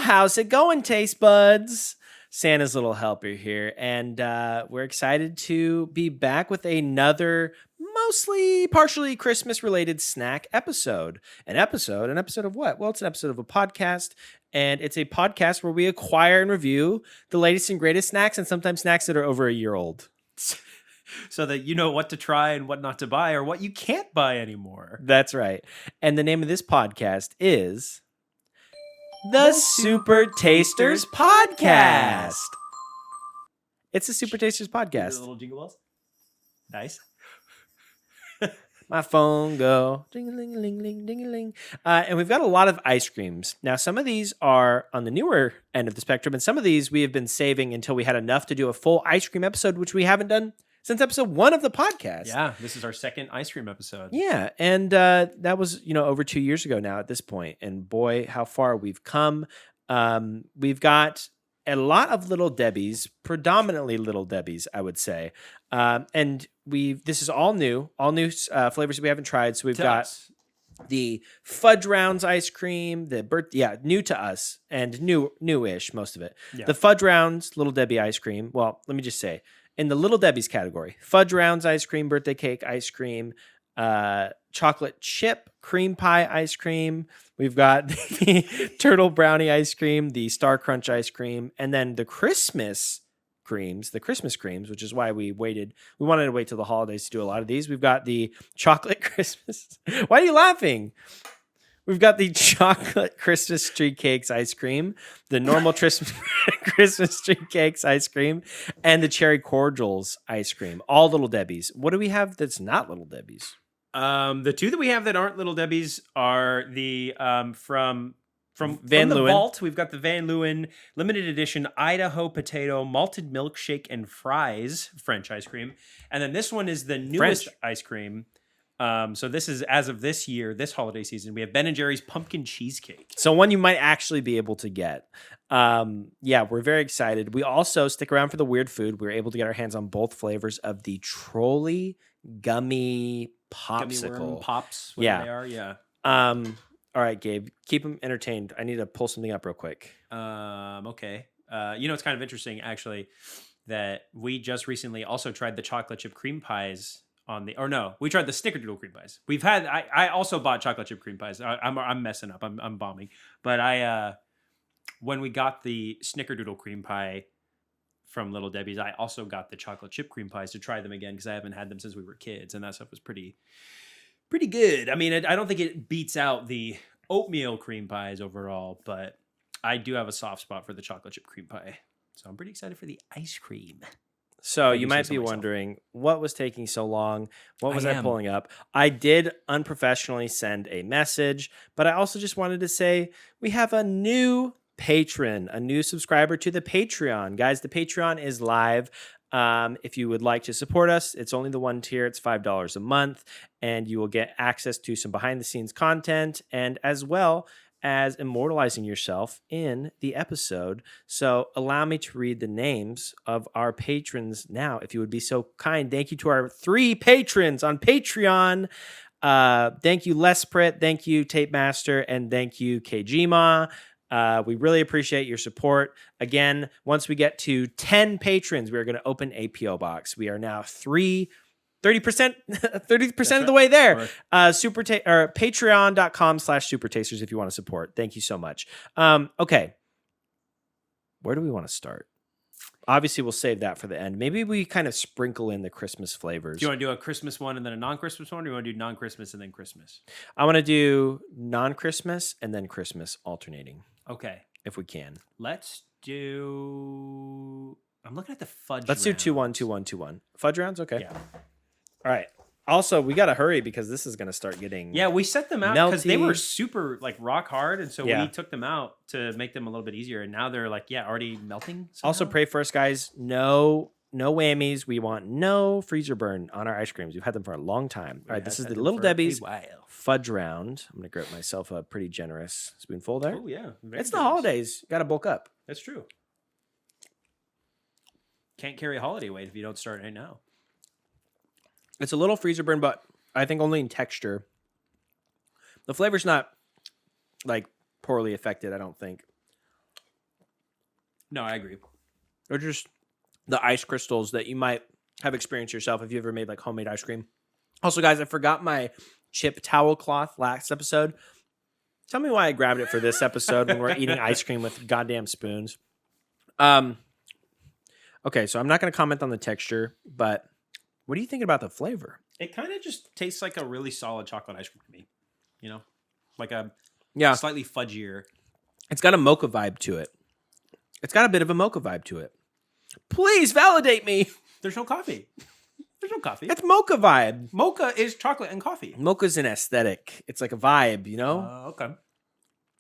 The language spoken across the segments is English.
how's it going, taste buds? Santa's little helper here, and we're excited to be back with another partially Christmas-related snack episode. An episode of what? Well, it's an episode of a podcast, and it's a podcast where we acquire and review the latest and greatest snacks, and sometimes snacks that are over a year old. So that you know what to try and what not to buy or what you can't buy anymore. That's right. And the name of this podcast is the Super Tasters Podcast. It's the Super Tasters Podcast. Little jingle bells. Nice. My phone go ding-a-ling-a-ling, ding-a-ling. And we've got a lot of ice creams. Now, some of these are on the newer end of the spectrum, and some of these we have been saving until we had enough to do a full ice cream episode, which we haven't done since episode 1 of the podcast. Yeah, this is our second ice cream episode. Yeah, and that was over 2 years ago now at this point. And boy, how far we've come. We've got a lot of Little Debbies, predominantly Little Debbies, I would say. And this is all new flavors that we haven't tried. So we've got the Fudge Rounds ice cream, new to us and newish, most of it. Yeah. The Fudge Rounds Little Debbie ice cream. Well, let me just say, in the Little Debbie's category, Fudge Rounds ice cream, birthday cake ice cream, chocolate chip cream pie ice cream. We've got the turtle brownie ice cream, the Star Crunch ice cream, and then the Christmas creams, which is why we waited. We wanted to wait till the holidays to do a lot of these. We've got the chocolate Christmas. Why are you laughing? We've got the chocolate Christmas tree cakes ice cream, the normal Christmas tree cakes ice cream, and the cherry cordials ice cream. All Little Debbies. What do we have that's not Little Debbies? The two that we have that aren't Little Debbies are the from Van the Leeuwen. Vault. We've got the Van Leeuwen limited edition Idaho potato malted milkshake and fries French ice cream, and then this one is the newest ice cream. So this is, as of this year, this holiday season, we have Ben & Jerry's pumpkin cheesecake. So one you might actually be able to get. Yeah, we're very excited. We also stick around for the weird food. We were able to get our hands on both flavors of the Trolli Gummi Popsicle. Gummy worm pops, whatever they are, yeah. All right, Gabe, keep them entertained. I need to pull something up real quick. Okay. It's kind of interesting, actually, that we just recently also tried the chocolate chip cream pies we tried the snickerdoodle cream pies. I also bought chocolate chip cream pies. I'm messing up. I'm bombing. But when we got the snickerdoodle cream pie from Little Debbie's, I also got the chocolate chip cream pies to try them again because I haven't had them since we were kids, and that stuff was pretty good. I mean, I don't think it beats out the oatmeal cream pies overall, but I do have a soft spot for the chocolate chip cream pie. So I'm pretty excited for the ice cream. So you might be wondering, what was taking so long? What was I pulling up? I did unprofessionally send a message, but I also just wanted to say we have a new patron, a new subscriber to the Patreon. Guys, the Patreon is live. If you would like to support us, it's only the one tier. It's $5 a month, and you will get access to some behind-the-scenes content, and as well as immortalizing yourself in the episode. So allow me to read the names of our patrons now, if you would be so kind. Thank you to our 3 patrons on Patreon. Thank you, Lesprit. Thank you, Tape Master. And thank you, Kjima. We really appreciate your support. Again, once we get to 10 patrons, we're going to open a P.O. box. We are now 30% of the way there. Patreon.com/supertasters if you want to support. Thank you so much. Okay. Where do we want to start? Obviously, we'll save that for the end. Maybe we kind of sprinkle in the Christmas flavors. Do you want to do a Christmas one and then a non-Christmas one, or do you want to do non-Christmas and then Christmas? I want to do non-Christmas and then Christmas alternating. Okay. If we can. Let's do... I'm looking at the fudge Let's rounds. do 2-1, 2-1, 2-1. Fudge rounds? Okay. Yeah. All right. Also, we got to hurry because this is going to start getting we set them out because they melty. were super rock hard, and so Yeah. we took them out to make them a little bit easier, and now they're already melting somehow. Also, pray for us, guys. No whammies. We want no freezer burn on our ice creams. We've had them for a long time. All right, this is the Little Debbie's fudge round. I'm going to grab myself a pretty generous spoonful there. Oh, yeah. It's the holidays. Got to bulk up. That's true. Can't carry a holiday weight if you don't start right now. It's a little freezer burn, but I think only in texture. The flavor's not poorly affected, I don't think. No, I agree. Or just the ice crystals that you might have experienced yourself if you ever made like homemade ice cream. Also, guys, I forgot my chip towel cloth last episode. Tell me why I grabbed it for this episode when we're eating ice cream with goddamn spoons. Okay, so I'm not going to comment on the texture, but what do you think about the flavor? It kind of just tastes like a really solid chocolate ice cream to me. You know, like a Yeah, slightly fudgier. it's got a mocha vibe to it. It's got a bit of a mocha vibe to it. Please validate me. There's no coffee. There's no coffee. It's mocha vibe. Mocha is chocolate and coffee. Mocha's an aesthetic. It's like a vibe, you know? Okay.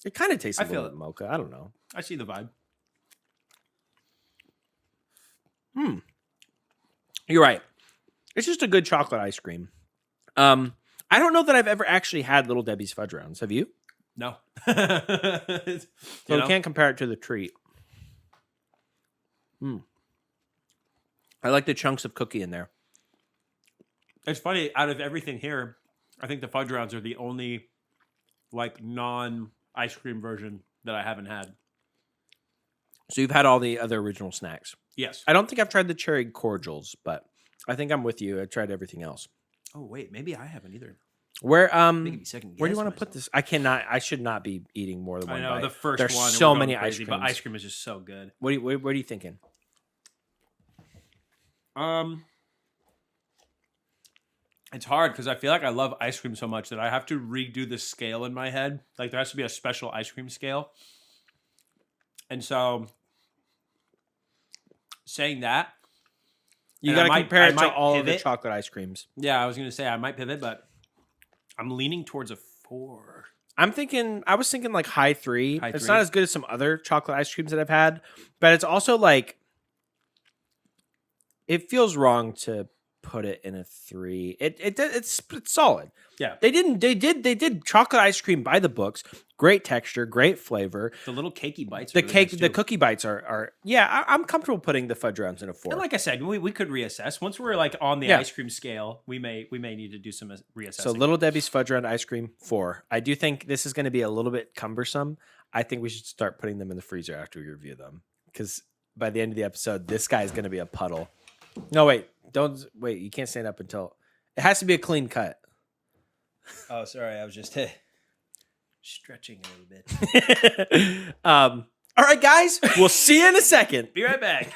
It kind of tastes a I feel little bit mocha. I don't know. I see the vibe. You're right. It's just a good chocolate ice cream. I don't know that I've ever actually had Little Debbie's fudge rounds. Have you? No. So we can't compare it to the treat. I like the chunks of cookie in there. It's funny. Out of everything here, I think the fudge rounds are the only like non-ice cream version that I haven't had. So you've had all the other original snacks. Yes. I don't think I've tried the cherry cordials, but I think I'm with you. I tried everything else. Oh wait, maybe I haven't either. Where Making me second where do you guess want to put myself. this? I cannot. I should not be eating more than I one know bite. the first There's one. and so we're going many ice crazy, creams. but ice cream is just so good. What are you thinking? It's hard because I feel like I love ice cream so much that I have to redo the scale in my head. Like there has to be a special ice cream scale. And so saying that, You and got to I compare it might to all of the pivot. chocolate ice creams. Yeah, I was going to say I might pivot, but I'm leaning towards a 4. I was thinking like high 3. High It's 3. not as good as some other chocolate ice creams that I've had, but it's also like it feels wrong to put it in a 3. It's solid. Yeah. They did chocolate ice cream by the books. Great texture, great flavor. The little cakey bites. The are really cake, nice, the too. cookie bites are yeah. I'm comfortable putting the fudge rounds in a 4. And like I said, we could reassess once we're like on the Yeah. ice cream scale. We may need to do some reassessing. So Little Debbie's fudge round ice cream 4. I do think this is going to be a little bit cumbersome. I think we should start putting them in the freezer after we review them, because by the end of the episode, this guy is going to be a puddle. No, wait, don't wait. You can't stand up until it has to be a clean cut. Oh, sorry, I was just stretching a little bit. All right, guys, we'll see you in a second. Be right back.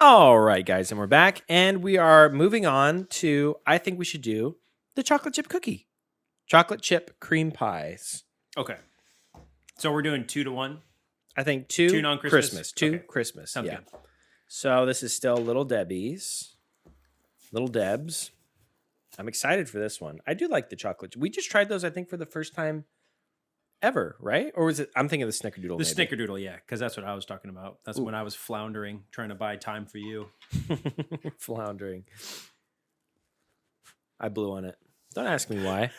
All right, guys, and we're back, and we are moving on to I think we should do the chocolate chip cookie, chocolate chip cream pies. Okay, so we're doing 2 to 1. I think 2 2 non-Christmas? Christmas, 2 Okay. Christmas. Sounds yeah. good. So this is still Little Debbie's, Little Debs. I'm excited for this one. I do like the chocolate. We just tried those, I think, for the first time ever, right? Or was it? I'm thinking of the Snickerdoodle. The Snickerdoodle, yeah, because that's what I was talking about. That's when I was floundering, trying to buy time for you. Floundering. I blew on it. Don't ask me why.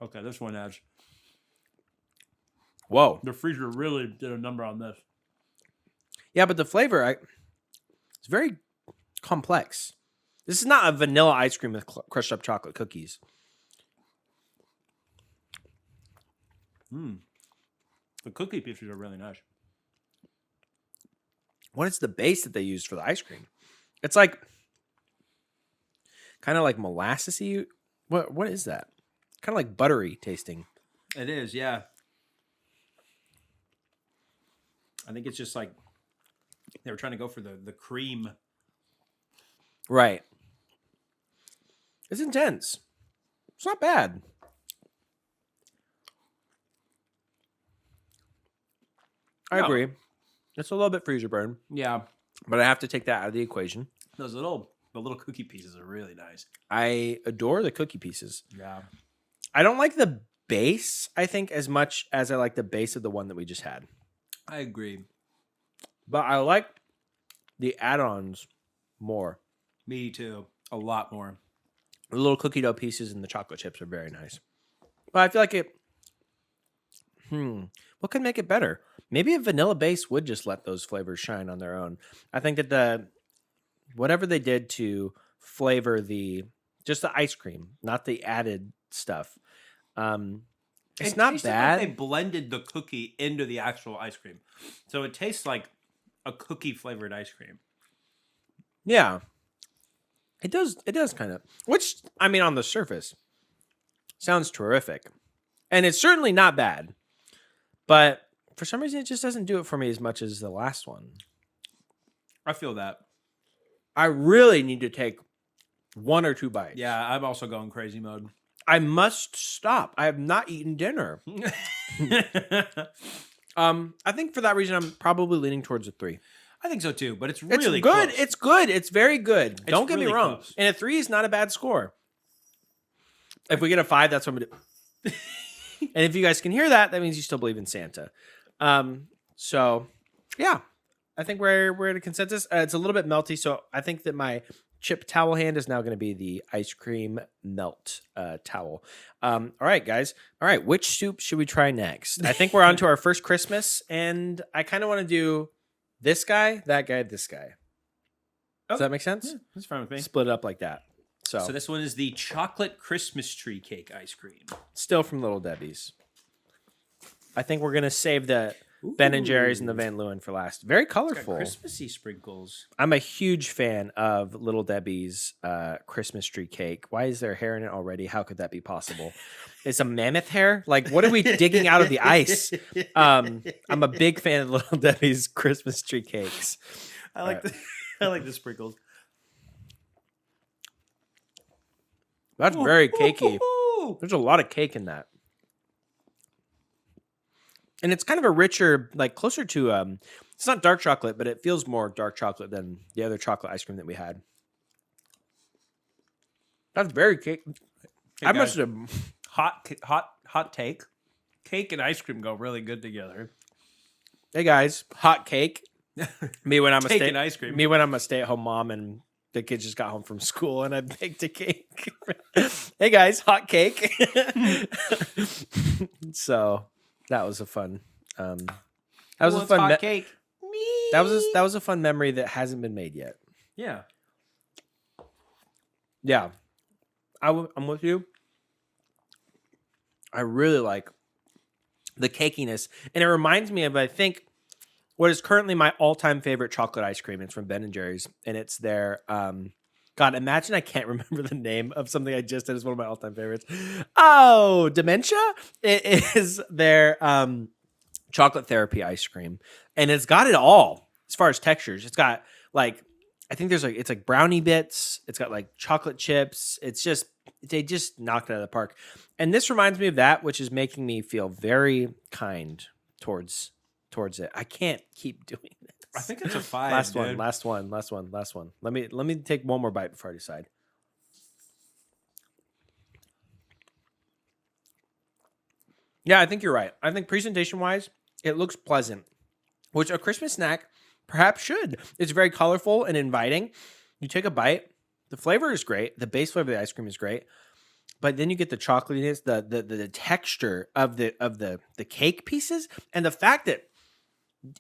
Okay, this one has. Whoa. The freezer really did a number on this. Yeah, but the flavor, it's very complex. This is not a vanilla ice cream with crushed up chocolate cookies. The cookie pieces are really nice. What is the base that they used for the ice cream? It's like kind of like molassesy. What is that? Kind of like buttery tasting. It is, yeah. I think it's just like they were trying to go for the cream. Right. It's intense. It's not bad. I No. agree. It's a little bit freezer burn, Yeah, but I have to take that out of the equation. the little cookie pieces are really nice. I adore the cookie pieces. Yeah. I don't like the base, I think, as much as I like the base of the one that we just had. I agree. But I like the add-ons more. Me too. A lot more. The little cookie dough pieces and the chocolate chips are very nice. But I feel like it... What could make it better? Maybe a vanilla base would just let those flavors shine on their own. I think that whatever they did to flavor just the ice cream, not the added stuff, It's it not tasted bad. Like they blended the cookie into the actual ice cream, so it tastes like a cookie flavored ice cream. Yeah. It does kind of. Which, I mean, on the surface, sounds terrific. And it's certainly not bad. But for some reason, it just doesn't do it for me as much as the last one. I feel that. I really need to take 1 or 2 bites. Yeah, I'm also going crazy mode. I must stop. I have not eaten dinner. I think for that reason, I'm probably leaning towards a 3. I think so too, but it's really good. close. It's good. It's very good. Don't get me really wrong. close. And a 3 is not a bad score. If we get a 5, that's what I'm going to do. And if you guys can hear that, that means you still believe in Santa. So, yeah. I think we're at a consensus. It's a little bit melty, so I think that my chip towel hand is now going to be the ice cream melt towel. All right, guys. All right, which soup should we try next? I think we're on to our first Christmas, and I kind of want to do this guy, that guy, this guy. Does that make sense? Yeah, that's fine with me. Split it up like that. So this one is the chocolate Christmas tree cake ice cream. Still from Little Debbie's. I think we're going to save the Ben and Jerry's and the Van Leeuwen for last. Very colorful. Christmassy sprinkles. I'm a huge fan of Little Debbie's Christmas tree cake. Why is there hair in it already? How could that be possible? It's a mammoth hair? Like, what are we digging out of the ice? I'm a big fan of Little Debbie's Christmas tree cakes. I like the sprinkles. That's very cakey. There's a lot of cake in that. And it's kind of a richer, like closer to, it's not dark chocolate, but it feels more dark chocolate than the other chocolate ice cream that we had. That's very cake. Hey I guys, must have. hot take. Cake and ice cream go really good together. Hey guys, hot cake. Me when I'm Cake and ice cream. Me when I'm a stay-at-home mom and the kids just got home from school and I baked a cake. Hey guys, hot cake. So that was a fun. That was a fun hot cake. That was a fun memory that hasn't been made yet. Yeah. Yeah, I'm with you. I really like the cakiness, and it reminds me of, I think, what is currently my all-time favorite chocolate ice cream. It's from Ben and Jerry's, and it's their God, imagine I can't remember the name of something I just did. It's one of my all-time favorites. Oh, dementia? It is their chocolate therapy ice cream, and it's got it all as far as textures. It's got like, I think there's like, it's like brownie bits. It's got like chocolate chips. It's just, they just knocked it out of the park. And this reminds me of that, which is making me feel very kind towards it. I can't keep doing this. I think it's a 5. Last dude. one. Let me take one more bite before I decide. Yeah, I think you're right. I think presentation-wise, it looks pleasant, which a Christmas snack perhaps should. It's very colorful and inviting. You take a bite. The flavor is great. The base flavor of the ice cream is great. But then you get the chocolatiness, the texture of the cake pieces, and the fact that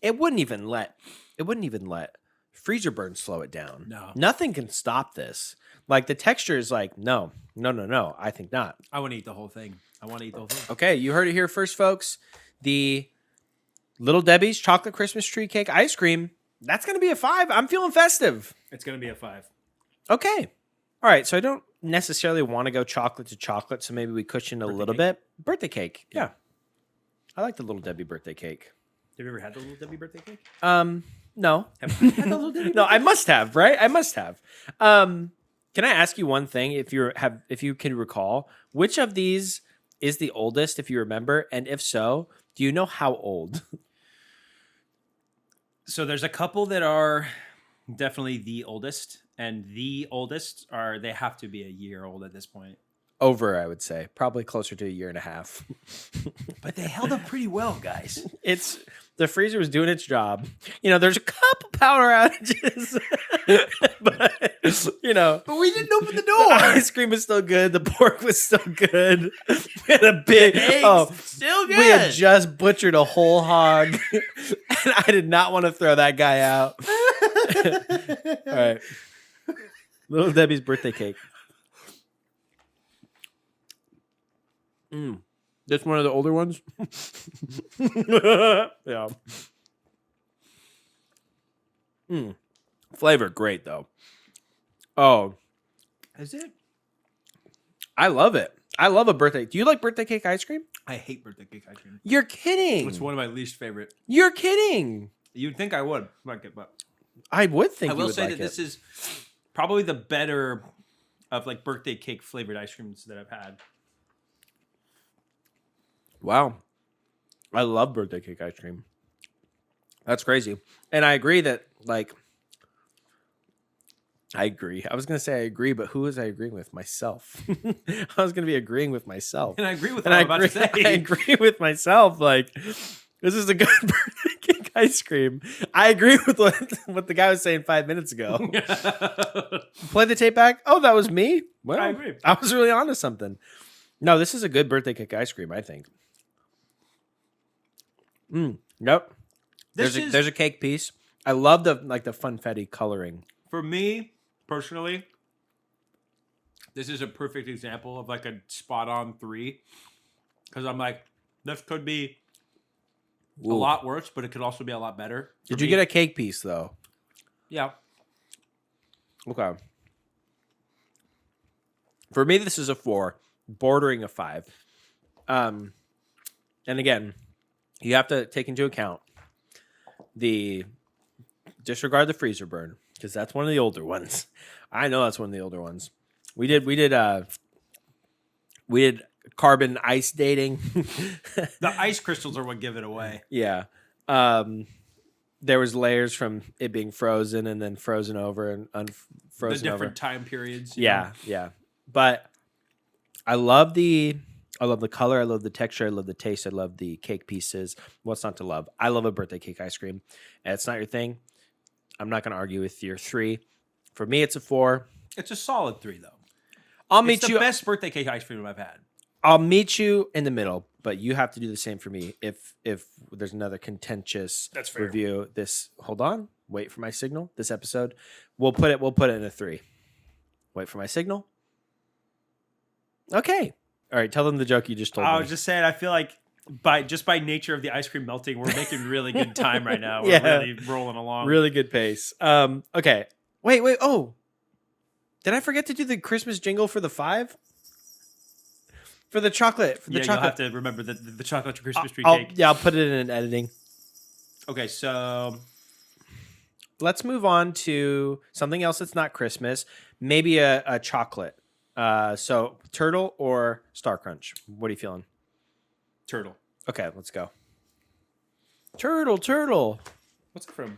it wouldn't even let freezer burn slow it down. No. Nothing can stop this. Like the texture is like, no. I think not. I want to eat the whole thing. Okay, you heard it here first, folks. The Little Debbie's chocolate Christmas tree cake ice cream, that's going to be a 5. I'm feeling festive. It's going to be a 5. Okay. All right, so I don't necessarily want to go chocolate to chocolate, so maybe we cushion a little bit. Birthday cake. Yeah. I like the Little Debbie birthday cake. Have you ever had the Little Debbie birthday cake? No. Have you had the Little Debbie? No, I must have, right? I must have. Can I ask you one thing, if you can recall, which of these is the oldest, if you remember, and if so, do you know how old? So there's a couple that are definitely the oldest, and the oldest they have to be a year old at this point. Over, I would say. Probably closer to a year and a half. But they held up pretty well, guys. The freezer was doing its job. There's a couple power outages. But we didn't open the the door. ice cream was still good. The pork was still good. We had a big Still good. We had just butchered a whole hog. And I did not want to throw that guy out. All right. Little Debbie's birthday cake. That's one of the older ones. Yeah. Flavor great though. Oh, Is it? I love it. I love a birthday. Do you like birthday cake ice cream? I hate birthday cake ice cream. You're kidding. It's one of my least favorite. You're kidding. You'd think I would like it, but I would think I you will would say like that it. this is probably the better of like birthday cake flavored ice creams that I've had. Wow. I love birthday cake ice cream. That's crazy. And I agree that, like, I agree. I was going to say I agree, but who was I agreeing with? Myself. I was going to be agreeing with myself. And I agree with what I'm about to say. I agree with myself. Like, this is a good birthday cake ice cream. I agree with what the guy was saying 5 minutes ago. Play the tape back. Oh, that was me? Well, I agree. I was really onto something. No, this is a good birthday cake ice cream, I think. Nope. There's a cake piece. I love the funfetti coloring. For me, personally, this is a perfect example of like a spot on 3. Because I'm like, this could be a lot worse, but it could also be a lot better. Did you get a cake piece though? Yeah. Okay. For me, this is a 4, bordering a 5. And again, you have to take into account disregard the freezer burn, because that's one of the older ones. I know that's one of the older ones. We did carbon ice dating. The ice crystals are what give it away. Yeah. There was layers from it being frozen and then frozen over and unfrozen The different over. time periods. Yeah, yeah. But I love the color. I love the texture. I love the taste. I love the cake pieces. What's not to love? I love a birthday cake ice cream. And it's not your thing. I'm not going to argue with your 3. For me, it's a 4. It's a solid 3, though. I'll meet It's you. the best birthday cake ice cream I've had. I'll meet you in the middle, but you have to do the same for me. If there's another contentious That's fair. review, hold on, wait for my signal. This episode, we'll put it in a 3. Wait for my signal. Okay. All right. Tell them the joke you just told me. I was just saying, I feel like by nature of the ice cream melting, we're making really good time right now. We're Yeah. really rolling along. Really good pace. Okay. Wait. Oh, did I forget to do the Christmas jingle for the 5? For the chocolate. You'll have to remember the chocolate Christmas tree I'll cake. put it in editing. Okay, so Let's move on to something else that's not Christmas. Maybe a chocolate. So turtle or Star Crunch? What are you feeling? turtle. Okay, let's go. Turtle. What's it from?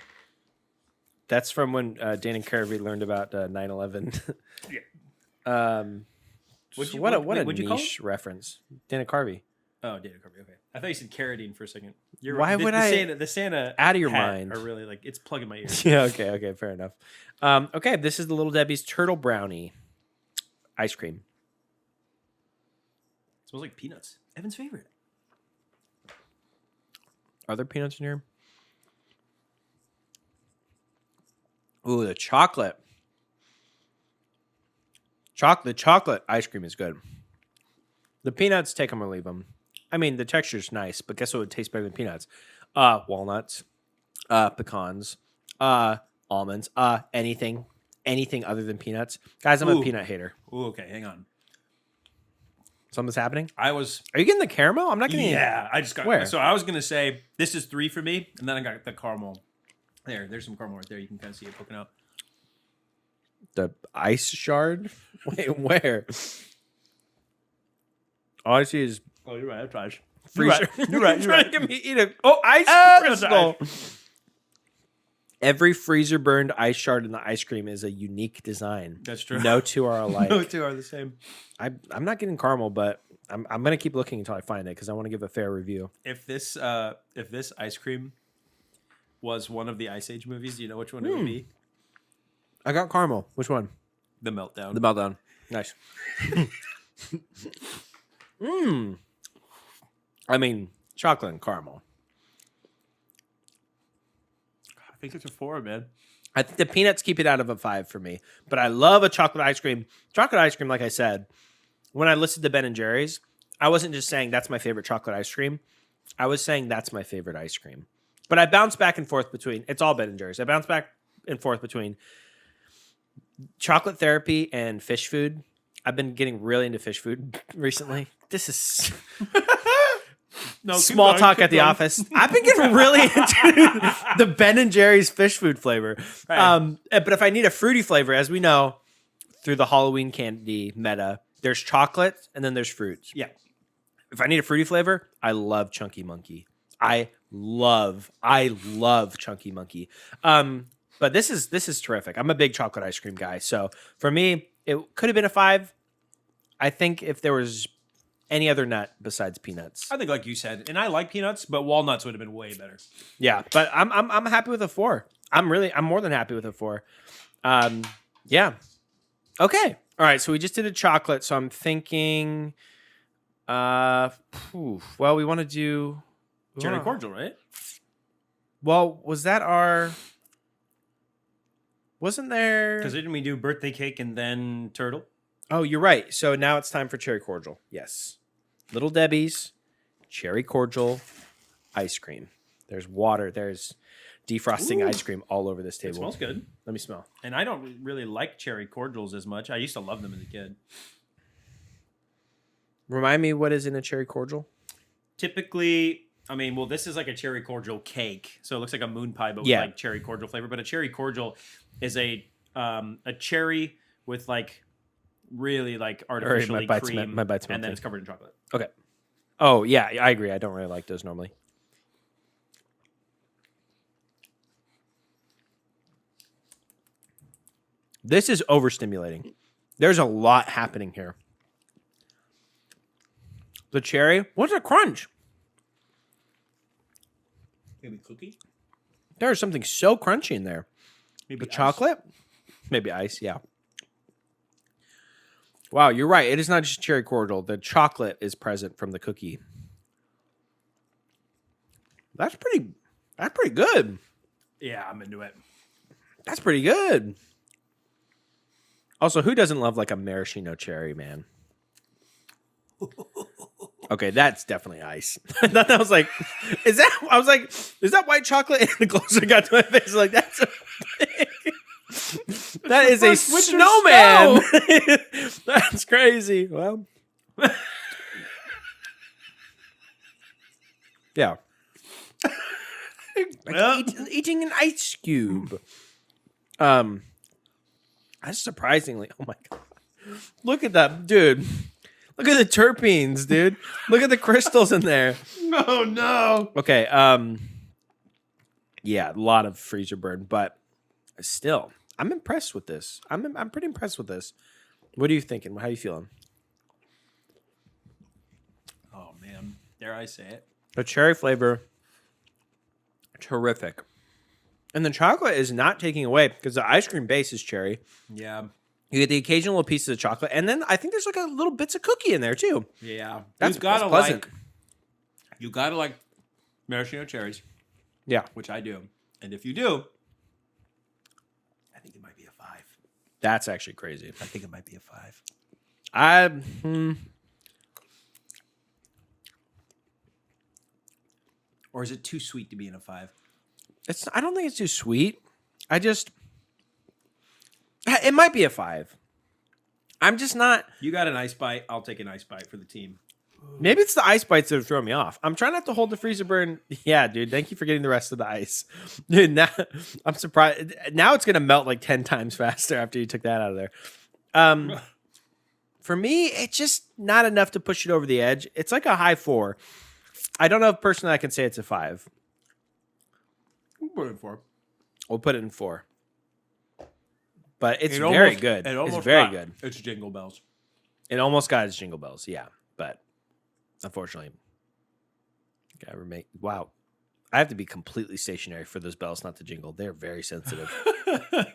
That's from when Dan and Carvey learned about 9/11. Yeah. What a what'd you call niche reference. Dan and Carvey. Oh, data cover. Okay, I thought you said carotene for a second. You're Why right. would the Santa out of your hat mind? are really like it's plugging my ears. Yeah, okay, fair enough. Okay, this is the Little Debbie's Turtle Brownie ice cream. It smells like peanuts. Evan's favorite. Are there peanuts in here? Ooh, the chocolate. The chocolate ice cream is good. The peanuts, take them or leave them. I mean, the texture's nice, but guess what would taste better than peanuts? Walnuts, pecans, almonds, anything other than peanuts. Guys, I'm a peanut hater. Ooh, okay, hang on. Something's happening? Are you getting the caramel? I'm not getting Yeah, I just got Where? So I was gonna say this is 3 for me, and then I got the caramel. There's some caramel right there. You can kind of see it poking out. the ice shard. Wait, where? All I see is Oh, you're right. That's right. freezer. You're right. You're right. Give me eat a ice that's crystal. Every freezer burned ice shard in the ice cream is a unique design. That's true. No two are alike. No two are the same. I'm not getting caramel, but I'm gonna keep looking until I find it because I want to give a fair review. If this ice cream was one of the Ice Age movies, do you know which one it would be? I got caramel. Which one? The Meltdown. The meltdown. Nice. I mean, chocolate and caramel. I think it's a 4, man. I think the peanuts keep it out of a 5 for me, but I love a chocolate ice cream. Chocolate ice cream, like I said, when I listed the Ben and Jerry's, I wasn't just saying that's my favorite chocolate ice cream. I was saying that's my favorite ice cream. But I bounce back and forth between, it's all Ben & Jerry's. I bounce back and forth between chocolate therapy and fish food. I've been getting really into fish food recently. This is small talk at the office. I've been getting really into the Ben & Jerry's fish food flavor. Right. But if I need a fruity flavor, as we know, through the Halloween candy meta, there's chocolate and then there's fruits. Yeah. If I need a fruity flavor, I love Chunky Monkey. I love Chunky Monkey. But this is terrific. I'm a big chocolate ice cream guy. So for me, it could have been a 5. I think if there was any other nut besides peanuts. I think like you said, and I like peanuts, but walnuts would have been way better. Yeah, but I'm happy with a 4. I'm more than happy with a 4. Yeah. Okay. All right, so we just did a chocolate, so I'm thinking well, we want to do cherry cordial, right? Well, was that our... Wasn't there... Because didn't we do birthday cake and then turtle? Oh, you're right. So now it's time for cherry cordial. Yes. Little Debbie's, cherry cordial, ice cream. There's water. There's defrosting ice cream all over this table. It smells good. Let me smell. And I don't really like cherry cordials as much. I used to love them as a kid. Remind me what is in a cherry cordial? Typically... I mean, well, this is like a cherry cordial cake, so it looks like a moon pie, but with like cherry cordial flavor. But a cherry cordial is a cherry with like really like artificially cream, my bites and then it's covered in chocolate. Okay. Oh yeah, I agree. I don't really like those normally. This is overstimulating. There's a lot happening here. The cherry, what's a crunch? Maybe cookie? There's something so crunchy in there. Maybe the chocolate? Maybe ice, yeah. Wow, you're right. It is not just cherry cordial. The chocolate is present from the cookie. That's pretty good. Yeah, I'm into it. That's pretty good. Also, who doesn't love like a maraschino cherry, man? Okay, that's definitely ice. I thought that was like, is that white chocolate? And the closer I got to my face, like, that's a big, that is a snowman. That's crazy. Well, yeah. Like eating an ice cube. That's surprisingly, oh my God. Look at that, dude. Look at the terpenes, dude. Look at the crystals in there. Oh no. Okay, yeah, a lot of freezer burn, but still, I'm impressed with this. I'm pretty impressed with this. What are you thinking? How are you feeling? Oh man, dare I say it? The cherry flavor, terrific. And the chocolate is not taking away because the ice cream base is cherry. Yeah. You get the occasional little pieces of chocolate, and then I think there's like a little bits of cookie in there too. Yeah, that's pleasant. You gotta like maraschino cherries. Yeah, which I do, and if you do, I think it might be a 5. That's actually crazy. I think it might be a 5. Or is it too sweet to be in a 5? I don't think it's too sweet. It might be a 5. I'm just not. You got an ice bite. I'll take an ice bite for the team. Maybe it's the ice bites that are throwing me off. I'm trying not to hold the freezer burn. Yeah, dude. Thank you for getting the rest of the ice. Dude, now I'm surprised. Now it's going to melt like 10 times faster after you took that out of there. For me, it's just not enough to push it over the edge. It's like a high 4. I don't know if personally I can say it's a 5. We'll put it in 4. We'll put it in 4. But it's very good. It's very good. It's Jingle Bells. It almost got its Jingle Bells, yeah. But unfortunately, gotta remain. Wow, I have to be completely stationary for those bells not to jingle. They're very sensitive.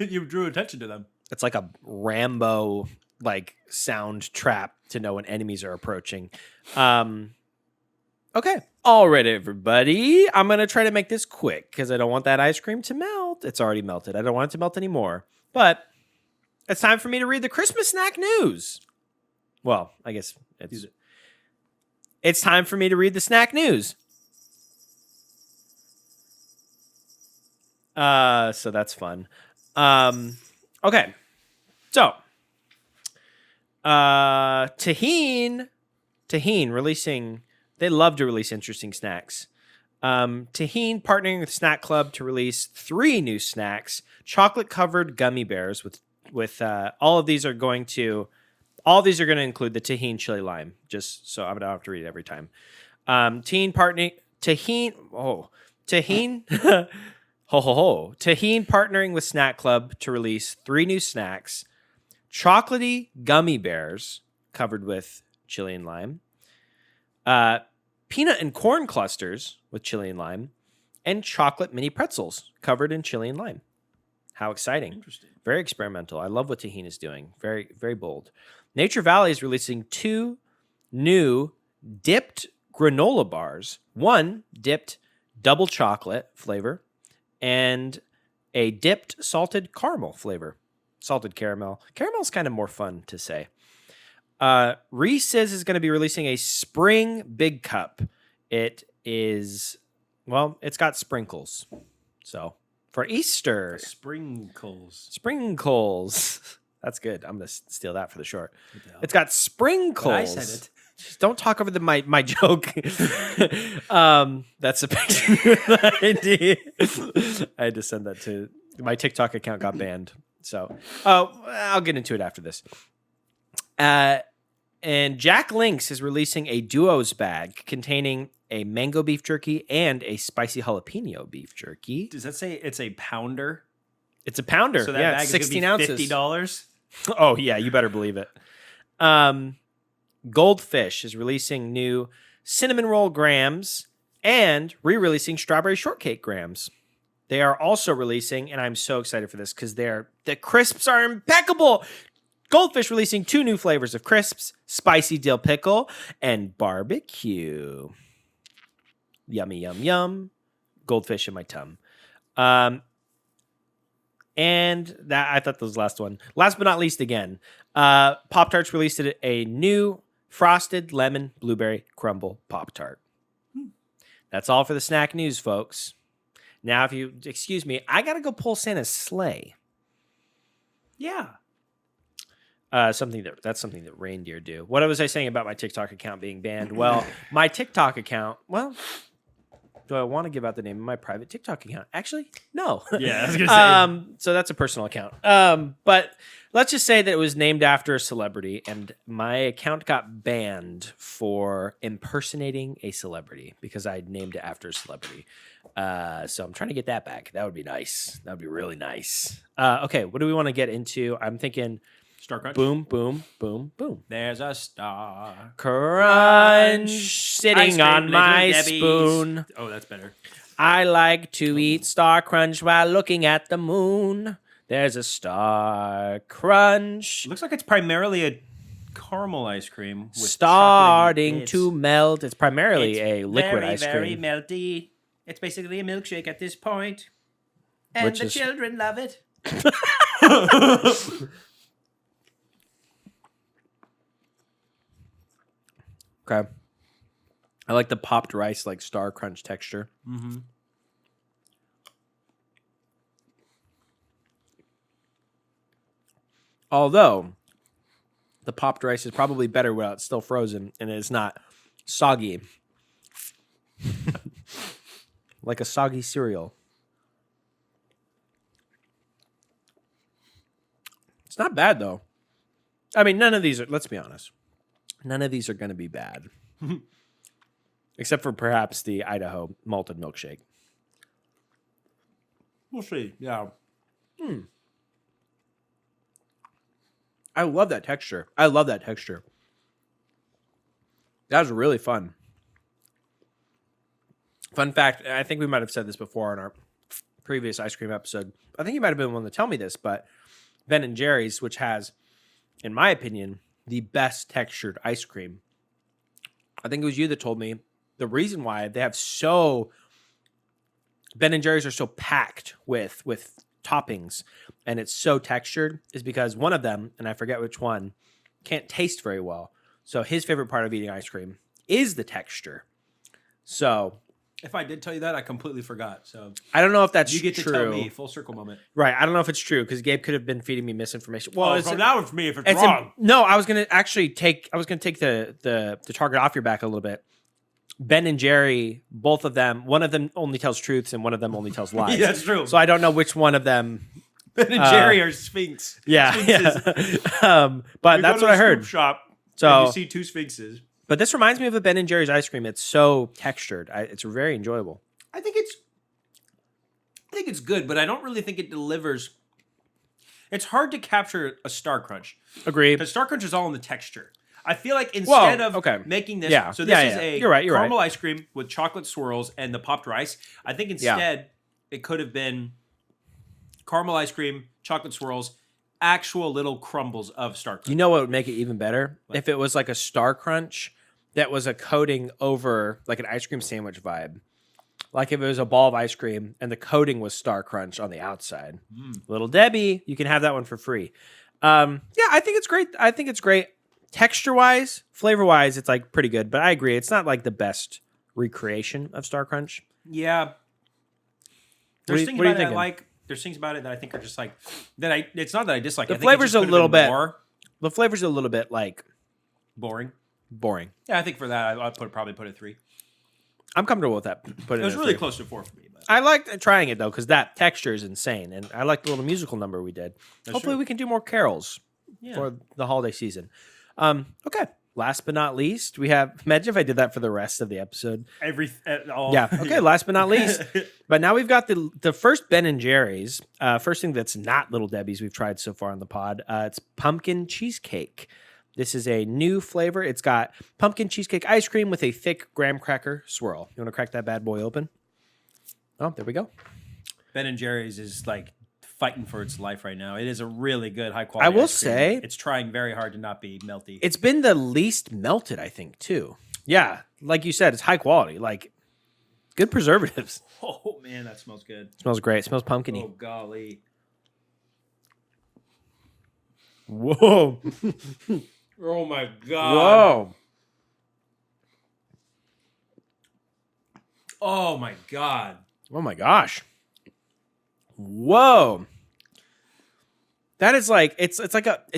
You drew attention to them. It's like a Rambo like sound trap to know when enemies are approaching. Okay, all right, everybody. I'm gonna try to make this quick because I don't want that ice cream to melt. It's already melted. I don't want it to melt anymore. But it's time for me to read the Christmas snack news. Well, I guess it's it's time for me to read the snack news. So that's fun. Okay. So, Tahine releasing, they love to release interesting snacks. Tahine partnering with Snack Club to release 3 new snacks, chocolate covered gummy bears with all these are going to include the Tahine chili lime, just so I don't have to read it every time. Tahine Tahine partnering with Snack Club to release 3 new snacks, chocolatey gummy bears covered with chili and lime, peanut and corn clusters with chili and lime, and chocolate mini pretzels covered in chili and lime. How exciting. Interesting. Very experimental. I love what Tahine is doing. Very, very bold. Nature Valley is releasing 2 new dipped granola bars. One dipped double chocolate flavor and a dipped salted caramel flavor. Salted caramel. Caramel is kind of more fun to say. Reese's is going to be releasing a spring big cup. It is, well, it's got sprinkles. So for Easter. Sprinkles. That's good. I'm going to steal that for the short. It's got sprinkles. I said it. Just don't talk over my joke. That's a picture idea. I had to send that to my TikTok account got banned. So, I'll get into it after this. And Jack Link's is releasing a duos bag containing a mango beef jerky and a spicy jalapeno beef jerky. Does that say it's a pounder? It's a pounder. So that bag it's is 16 gonna be ounces. $50? Oh, yeah, you better believe it. Goldfish is releasing new cinnamon roll grams and re-releasing strawberry shortcake grams. They are also releasing, and I'm so excited for this because the crisps are impeccable. Goldfish releasing 2 new flavors of crisps, spicy dill pickle and barbecue. Yummy, yum, yum. Goldfish in my tum. And that, I thought that was the last one. Last but not least again, Pop-Tarts released a new frosted lemon blueberry crumble Pop-Tart. That's all for the snack news, folks. Now, if you excuse me, I got to go pull Santa's sleigh. Yeah. That's something that reindeer do. What was I saying about my TikTok account being banned? Well, my TikTok account, do I want to give out the name of my private TikTok account? Actually, no. Yeah, I was going to say. So that's a personal account. But let's just say that it was named after a celebrity, and my account got banned for impersonating a celebrity because I named it after a celebrity. So I'm trying to get that back. That would be nice. That would be really nice. Okay, what do we want to get into? I'm thinking Star Crunch. boom, boom, boom, boom. There's a star Crunch sitting cream, on my Little Debbie's. spoon. Oh, that's better. I like to eat Star Crunch while looking at the moon. There's a Star Crunch Looks like it's primarily a caramel ice cream with starting chocolate to melt. It's primarily a liquid ice very cream. melty. It's basically a milkshake at this point. And Which the is- children love it. Okay. I like the popped rice, like Star Crunch texture. Mm-hmm. Although the popped rice is probably better while it's still frozen and it's not soggy. Like a soggy cereal. It's not bad though. I mean, none of these are, let's be honest, none of these are going to be bad. Except for perhaps the Idaho malted milkshake. We'll see. Yeah. I love that texture. That was really fun. Fun fact, I think we might have said this before in our previous ice cream episode. I think you might have been one to tell me this, but Ben & Jerry's, which has, in my opinion, the best textured ice cream. I think it was you that told me the reason why they have Ben & Jerry's are so packed with toppings and it's so textured is because one of them, and I forget which one, can't taste very well. So his favorite part of eating ice cream is the texture. So If I did tell you that, I completely forgot. So I don't know if that's you get true. to tell me. Full circle moment. Right. I don't know if it's true because Gabe could have been feeding me misinformation. Well, Well, that was me if it's wrong. No, I was gonna take the target off your back a little bit. Ben and Jerry, both of them, one of them only tells truths and one of them only tells lies. Yeah, that's true. So I don't know which one of them. Ben and Jerry are Sphinx. Yeah, Sphinxes. but that's what I heard. Shop. So And you see two Sphinxes. But this reminds me of a Ben and Jerry's ice cream. It's so textured. It's very enjoyable. I think it's good, but I don't really think it delivers. It's hard to capture a Star Crunch. Agreed. Because Star Crunch is all in the texture. I feel like instead of making this, Yeah. so this is yeah. a You're right, caramel ice cream with chocolate swirls and the popped rice. I think instead it could have been caramel ice cream, chocolate swirls, actual little crumbles of Star Crunch. You know what would make it even better? What? If it was like a Star Crunch that was a coating over like an ice cream sandwich vibe. Like if it was a ball of ice cream and the coating was Star Crunch on the outside. Little Debbie, you can have that one for free. Yeah, I think it's great. Texture-wise, flavor-wise, it's like pretty good. But I agree, it's not like the best recreation of Star Crunch. Yeah. There's things about it I like. There's things about it that I think are just like that. It's not that I dislike. The I think flavor's a little bit more the flavor's a little bit like boring. Yeah, I think for that I'd probably put it 3. I'm comfortable with that. It was really close to 4 for me. But. I liked trying it though because that texture is insane, and I liked the little musical number we did. Hopefully, we can do more carols for the holiday season. Okay. Last but not least, we have. Imagine if I did that for the rest of the episode. Yeah. Okay. Last but not least, but now we've got the first Ben and Jerry's. First thing that's not Little Debbie's we've tried so far on the pod. It's pumpkin cheesecake. This is a new flavor. It's got pumpkin cheesecake ice cream with a thick graham cracker swirl. You want to crack that bad boy open? Oh, there we go. Ben and Jerry's is like fighting for its life right now. It is a really good, high quality. I will ice cream. say it's trying very hard to not be melty. It's been the least melted, I think, too. Yeah, like you said, it's high quality. Like good preservatives. Oh man, that smells good. It smells great. It smells pumpkin-y. Oh golly. Whoa. Oh my god. Whoa. Oh my god. Oh my gosh. Whoa. That is like it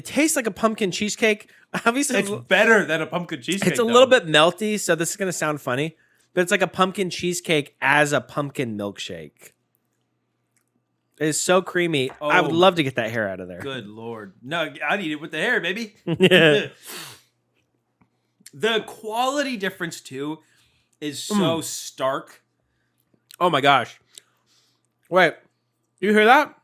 tastes like a pumpkin cheesecake. Obviously it's better than a pumpkin cheesecake. It's a little bit melty, so this is gonna sound funny, but it's like a pumpkin cheesecake as a pumpkin milkshake. It is so creamy. Oh, I would love to get that hair out of there. Good Lord. No, I'd eat it with the hair, baby. Yeah. The quality difference, too, is so stark. Oh, my gosh. Wait. You hear that?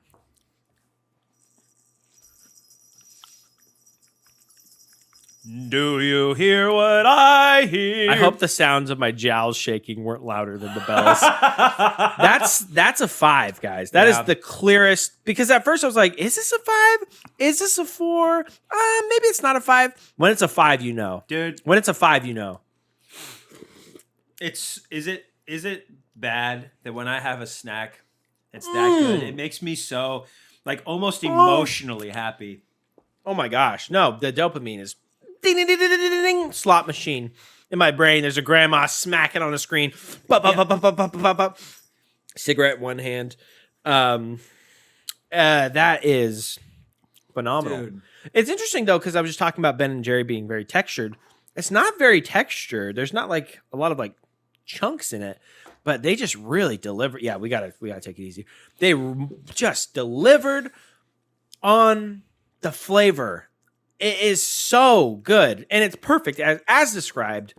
Do you hear what I hear? I hope the sounds of my jowls shaking weren't louder than the bells. That's a 5, guys. That is the clearest. Because at first I was like, is this a 5? Is this a 4? Maybe it's not a 5. When it's a 5, you know. Dude. When it's a 5, you know. Is it bad that when I have a snack, it's that good? It makes me so, like, almost emotionally happy. Oh my gosh. No, the dopamine is ding, ding, ding, ding, ding, ding, ding, slot machine in my brain. There's a grandma smacking on a screen. Bop, bop, bop, bop, bop, bop, bop, bop. Cigarette in one hand. That is phenomenal. Dude. It's interesting though, because I was just talking about Ben and Jerry being very textured. It's not very textured. There's not like a lot of like chunks in it, but they just really deliver. Yeah, we gotta take it easy. They just delivered on the flavor. It is so good, and it's perfect as described.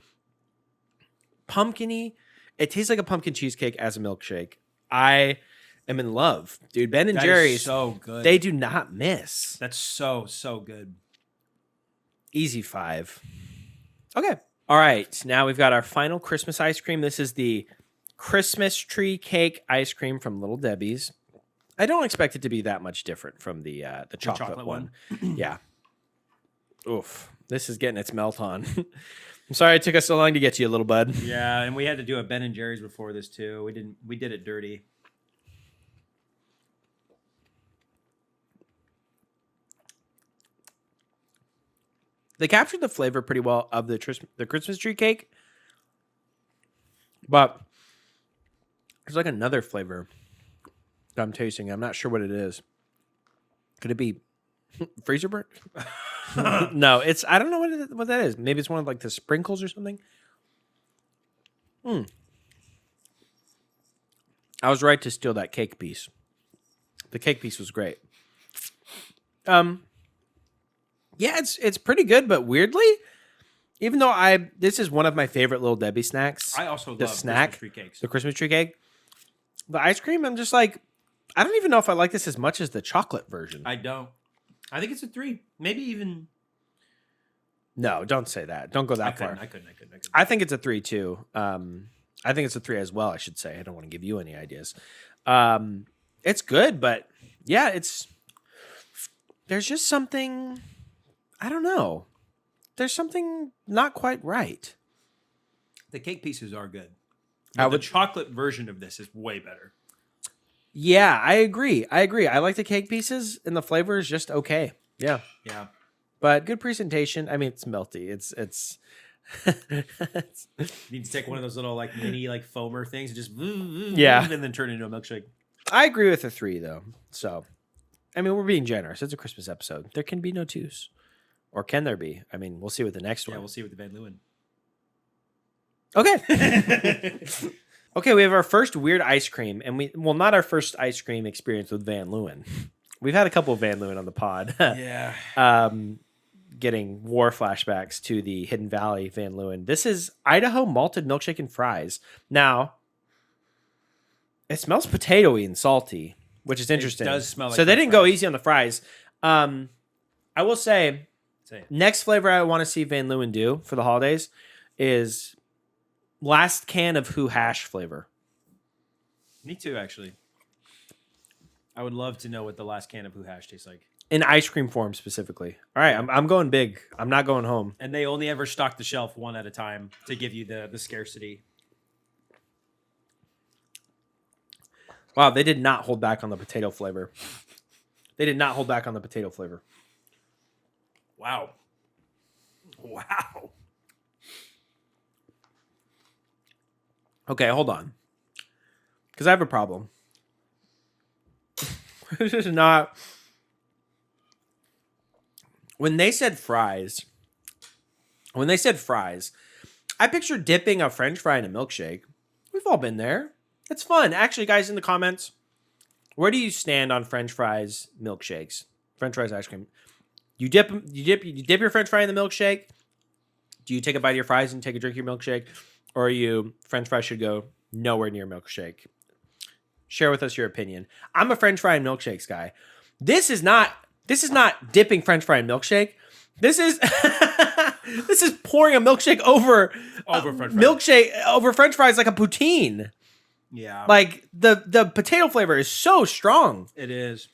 Pumpkin-y. It tastes like a pumpkin cheesecake as a milkshake. I am in love, dude. Ben and Jerry's so good. They do not miss. That's so good. Easy 5. Okay. All right. Now we've got our final Christmas ice cream. This is the Christmas tree cake ice cream from Little Debbie's. I don't expect it to be that much different from the chocolate one. Yeah. Oof. This is getting its melt on. I'm sorry it took us so long to get to you, little bud. Yeah, and we had to do a Ben and Jerry's before this too. We did it dirty. They captured the flavor pretty well of the Christmas tree cake, But there's like another flavor that I'm tasting. I'm not sure what it is. Could it be freezer burnt? No, it's I don't know what that is. Maybe it's one of like the sprinkles or something. I was right to steal that cake piece. The cake piece was great. Yeah, it's pretty good, but weirdly, even though this is one of my favorite Little Debbie snacks. I also the love snack, Christmas tree cakes. the Christmas tree cake, the ice cream. I'm just like, I don't even know if I like this as much as the chocolate version. I don't. I think it's a 3, maybe even. No, don't say that. Don't go that far. I couldn't. I think it's a 3 too. I think it's a 3 as well. I should say. I don't want to give you any ideas. It's good, but yeah, there's just something. I don't know. There's something not quite right. The cake pieces are good. The chocolate version of this is way better. Yeah, I agree. I like the cake pieces, and the flavor is just okay. Yeah. Yeah. But good presentation. I mean, it's melty. It's You need to take one of those little like mini like foamer things and just Yeah. and then turn it into a milkshake. I agree with the 3 though. So, I mean, we're being generous. It's a Christmas episode. There can be no 2s. Or can there be? I mean, we'll see with the next one. Yeah, we'll see with the Van Leeuwen. Okay. Okay, we have our first weird ice cream, and not our first ice cream experience with Van Leeuwen. We've had a couple of Van Leeuwen on the pod. Yeah. Getting war flashbacks to the Hidden Valley Van Leeuwen. This is Idaho malted milkshake and fries. Now, it smells potatoey and salty, which is interesting. It does smell like so they French didn't go fries. easy on the fries. I will say, next flavor I want to see Van Leeuwen do for the holidays is last can of Who Hash flavor. Me too, actually. I would love to know what the last can of Who Hash tastes like. In ice cream form specifically. All right, I'm going big. I'm not going home. And they only ever stock the shelf one at a time to give you the scarcity. Wow, they did not hold back on the potato flavor. Wow. Wow. Okay, hold on. Because I have a problem. This is not... When they said fries, I pictured dipping a French fry in a milkshake. We've all been there. It's fun. Actually, guys, in the comments, where do you stand on French fries, milkshakes, French fries, ice cream? You dip your French fry in the milkshake. Do you take a bite of your fries and take a drink of your milkshake, or French fries should go nowhere near milkshake? Share with us your opinion. I'm a French fry and milkshakes guy. This is not dipping French fry in milkshake. This is this is pouring a milkshake over French fries like a poutine. Yeah. Like the potato flavor is so strong. It is.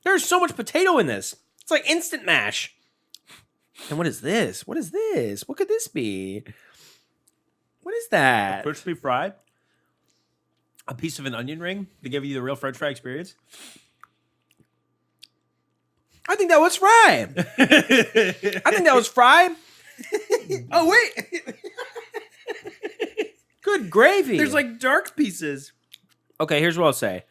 There's so much potato in this. It's like instant mash. And what is this? What could this be? What is that? Crispy fry. A piece of an onion ring to give you the real French fry experience. I think that was fry. Oh, wait. Good gravy. There's like dark pieces. Okay, here's what I'll say.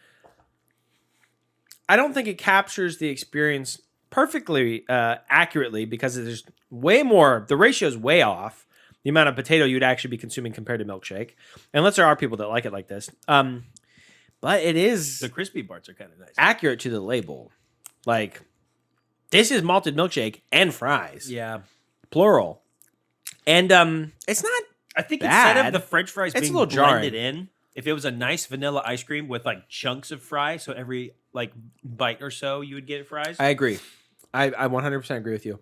I don't think it captures the experience perfectly accurately because there's way more. The ratio is way off. The amount of potato you'd actually be consuming compared to milkshake. Unless there are people that like it like this. But it is... The crispy parts are kind of nice. Accurate to the label. Like... This is malted milkshake and fries. Yeah. Plural. And it's not I think bad. Instead of the French fries It's being a little jarring. blended in, if it was a nice vanilla ice cream with like chunks of fry, so every like bite or so you would get fries. I agree. I 100% agree with you.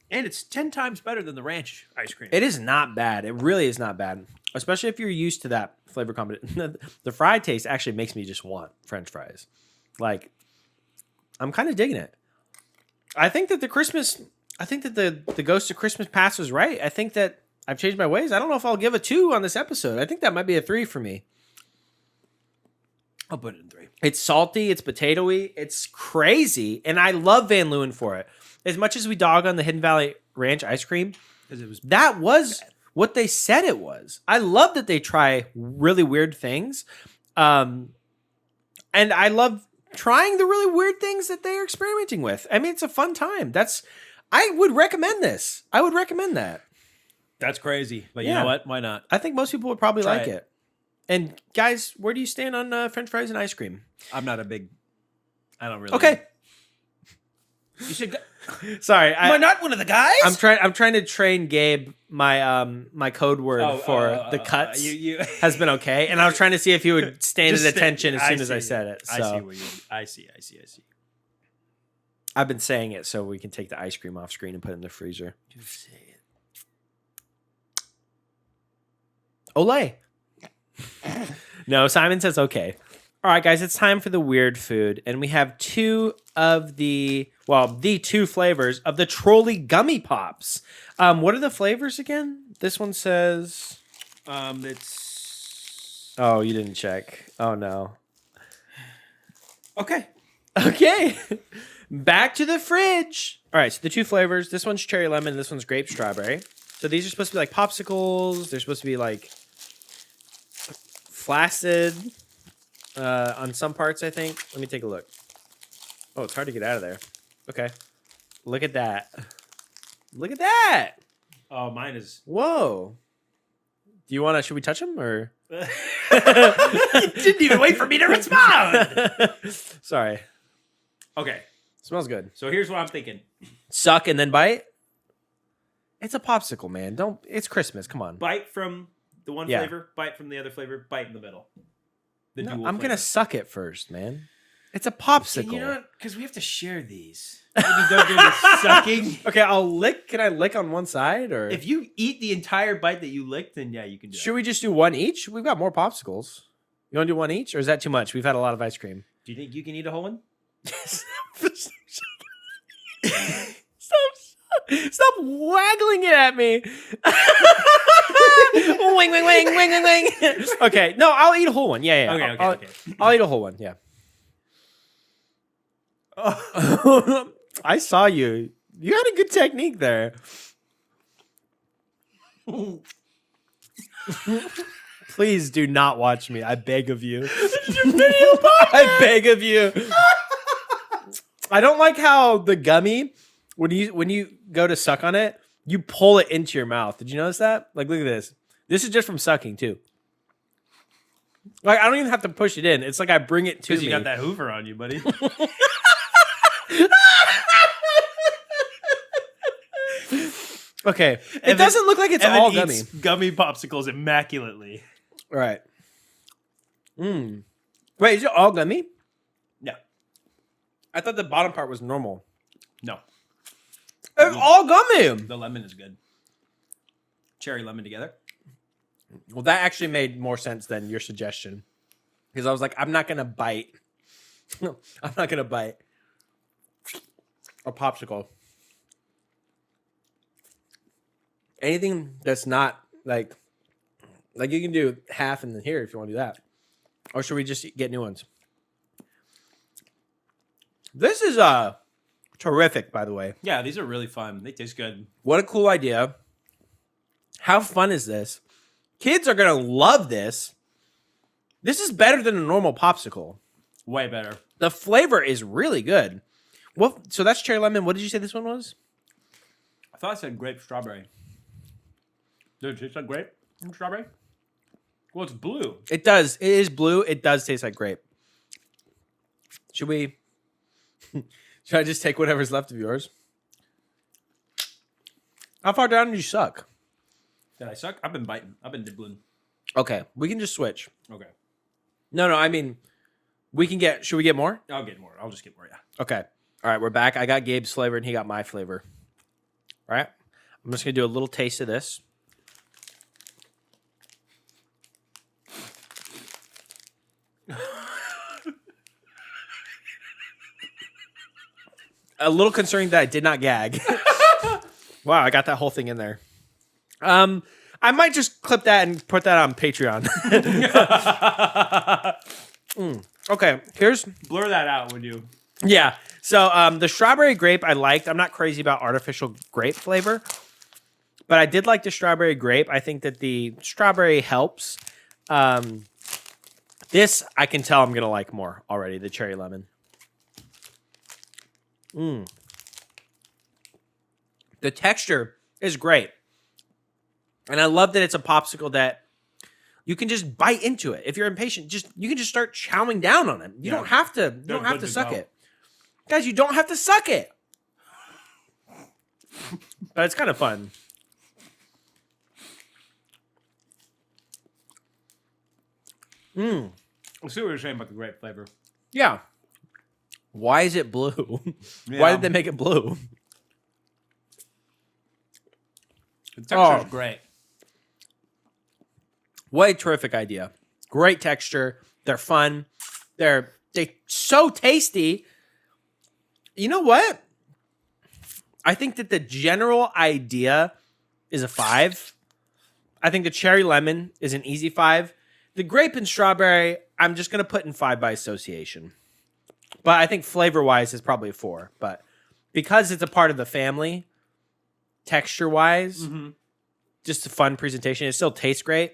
And it's 10 times better than the ranch ice cream. It is not bad. It really is not bad. Especially if you're used to that flavor combination. The fry taste actually makes me just want French fries. Like, I'm kind of digging it. I think that the Ghost of Christmas Past was right. I think that I've changed my ways. I don't know if I'll give a 2 on this episode. I think that might be a 3 for me. I'll put it in 3. It's salty. It's potatoey. It's crazy. And I love Van Leeuwen for it. As much as we dog on the Hidden Valley Ranch ice cream, Because it was that was what they said it was. I love that they try really weird things. And I love trying the really weird things that they're experimenting with. I mean, it's a fun time. I would recommend this. I would recommend that. That's crazy. But you know what? Why not? I think most people would probably Try like it. And guys, where do you stand on French fries and ice cream? I'm not a big. I don't really. Okay. You should. Sorry, Am I not one of the guys? I'm trying to train Gabe my my code word for the cuts has been okay, and I was trying to see if he would stand at attention as soon as I said it. So. I see what you. I see. I've been saying it so we can take the ice cream off screen and put it in the freezer. Just say it. Olay. No, Simon says okay. All right, guys, it's time for the weird food, and we have two flavors of the Trolli Gummi Pops. What are the flavors again? This one says, it's. Oh, you didn't check. Oh no. Okay. Back to the fridge. All right, so the two flavors. This one's cherry lemon. This one's grape strawberry. So these are supposed to be like popsicles. They're supposed to be like flaccid. On some parts, I think. Let me take a look. Oh, it's hard to get out of there. Okay. Look at that. Look at that. Oh, mine is. Whoa. Do you want to, should we touch them or? You didn't even wait for me to respond. Sorry. Okay. Smells good. So here's what I'm thinking. Suck and then bite? It's a popsicle, man. It's Christmas. Come on. Bite from the one flavor, bite from the other flavor, bite in the middle. No, I'm going to suck it first, man. It's a popsicle. Can you not? Because we have to share these. Maybe don't do the sucking. Okay, I'll lick. Can I lick on one side? Or if you eat the entire bite that you licked, then yeah, you can do it. Should we just do one each? We've got more popsicles. You want to do one each? Or is that too much? We've had a lot of ice cream. Do you think you can eat a whole one? Stop waggling it at me. Wing, wing, wing, wing, wing, wing. Okay, no, I'll eat a whole one. Yeah. Okay. I'll eat a whole one. Yeah. Oh. I saw you. You had a good technique there. Please do not watch me. I beg of you. I beg of you. I don't like how the gummy, when you go to suck on it, you pull it into your mouth. Did you notice that? Like, look at this. This is just from sucking too. Like, I don't even have to push it in. It's like I bring it to me. Because you got that Hoover on you, buddy. Okay. It doesn't look like it's all gummy. Eats gummy popsicles immaculately. Right. Wait, is it all gummy? No. I thought the bottom part was normal. No. It's all gummy. The lemon is good. Cherry lemon together. Well, that actually made more sense than your suggestion. Because I was like, I'm not going to bite. I'm not going to bite a popsicle. Anything that's not like you can do half in here if you want to do that. Or should we just get new ones? This is terrific, by the way. Yeah, these are really fun. They taste good. What a cool idea. How fun is this? Kids are going to love this. This is better than a normal popsicle. Way better. The flavor is really good. Well, so that's cherry lemon. What did you say this one was? I thought I said grape strawberry. Does it taste like grape and strawberry? Well, it's blue. It does. It is blue. It does taste like grape. Should we... Should I just take whatever's left of yours? How far down did you suck? Did I suck? I've been biting. I've been nibbling. Okay. We can just switch. Okay. No. I mean, we can get... Should we get more? I'll get more. I'll just get more, yeah. Okay. All right. We're back. I got Gabe's flavor and he got my flavor. All right. I'm just going to do a little taste of this. A little concerning that I did not gag. Wow, I got that whole thing in there. I might just clip that and put that on Patreon. Okay, here's... Blur that out when you... Yeah, so the strawberry grape I liked. I'm not crazy about artificial grape flavor. but I did like the strawberry grape. I think that the strawberry helps. This I can tell I'm gonna like more already. The cherry lemon. The texture is great, and I love that it's a popsicle that you can just bite into it. If you're impatient, you can just start chowing down on it. You don't have to. You don't have to suck it, guys. You don't have to suck it. But it's kind of fun. I see what you're saying about the grape flavor. Yeah. Why is it blue? Why did they make it blue? The texture is great. What a terrific idea. Great texture. They're fun. They're so tasty. You know what? I think that the general idea is a 5. I think the cherry lemon is an easy 5. The grape and strawberry, I'm just going to put in 5 by association. But I think flavor-wise is probably a 4. But because it's a part of the family, texture-wise, just a fun presentation. It still tastes great.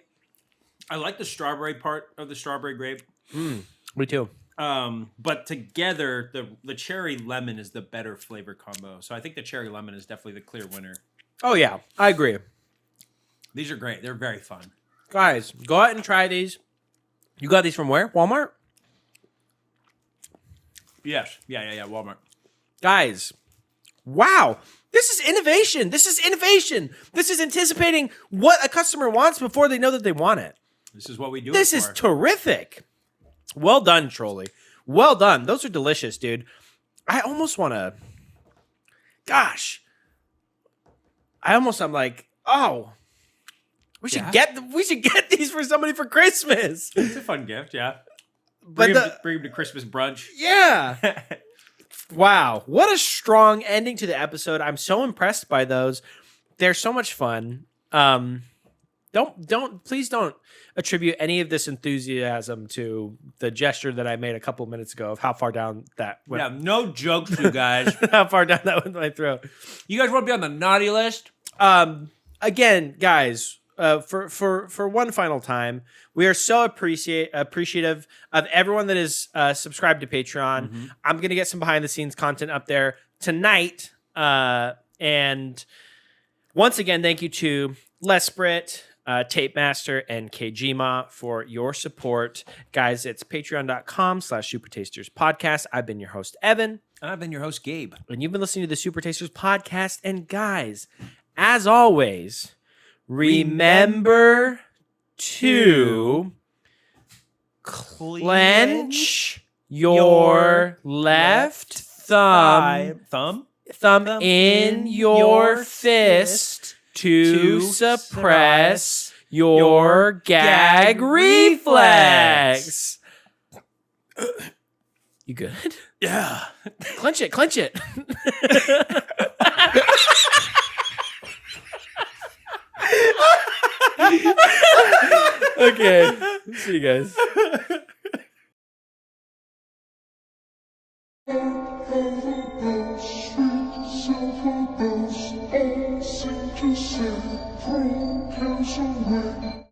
I like the strawberry part of the strawberry grape. Me too. But together, the cherry lemon is the better flavor combo. So I think the cherry lemon is definitely the clear winner. Oh, yeah. I agree. These are great. They're very fun. Guys, go out and try these. You got these from where? Walmart? Yes. Yeah. Walmart. Guys, wow. This is innovation. This is anticipating what a customer wants before they know that they want it. This is what we do. This is terrific. Well done, Trolli. Well done. Those are delicious, dude. I almost want to... Gosh. I'm like, oh... We should get these for somebody for Christmas. It's a fun gift, yeah. But bring them to Christmas brunch. Yeah. Wow, what a strong ending to the episode. I'm so impressed by those. They're so much fun. Please don't attribute any of this enthusiasm to the gesture that I made a couple minutes ago of how far down that went. Yeah, no jokes, you guys. How far down that went my throat. You guys want to be on the naughty list? Again, guys, for one final time, we are so appreciative of everyone that is subscribed to Patreon. I'm going to get some behind the scenes content up there tonight. And once again, thank you to Lesprit, Tape Master, and Kjima for your support. Guys, it's patreon.com/Super Tasters Podcast. I've been your host, Evan. And I've been your host, Gabe. And you've been listening to the Super Tasters Podcast. And guys, as always, remember to clench your left thumb in your fist to suppress your gag reflex. You good? Yeah. Clench it. Okay. See you guys.